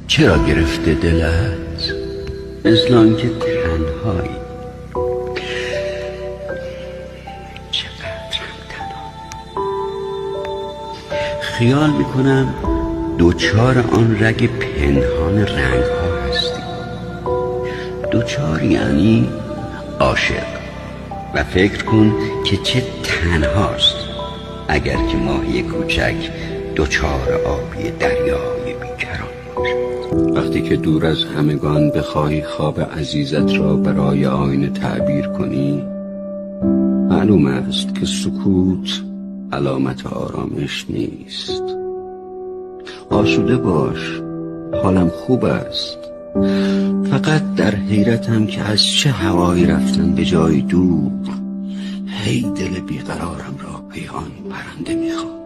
چرا گرفته دلت مثل آنکه تنهایی؟ چقدرم تنها. خیال میکنم دوچار آن رگ پنهان رنگ ها هستی. دوچار یعنی عاشق. و فکر کن که چه تنهاست اگر که ماهی کوچک دوچار آبی دریای بیکران باشد. وقتی که دور از همگان بخواهی خواب عزیزت را برای آینه تعبیر کنی، معلوم است که سکوت علامت آرامش نیست. آسوده باش، حالم خوب است. فقط در حیرتم که از چه هوایی رفتن به جای دور هی دل بیقرارم را پیهان پرنده میخواد.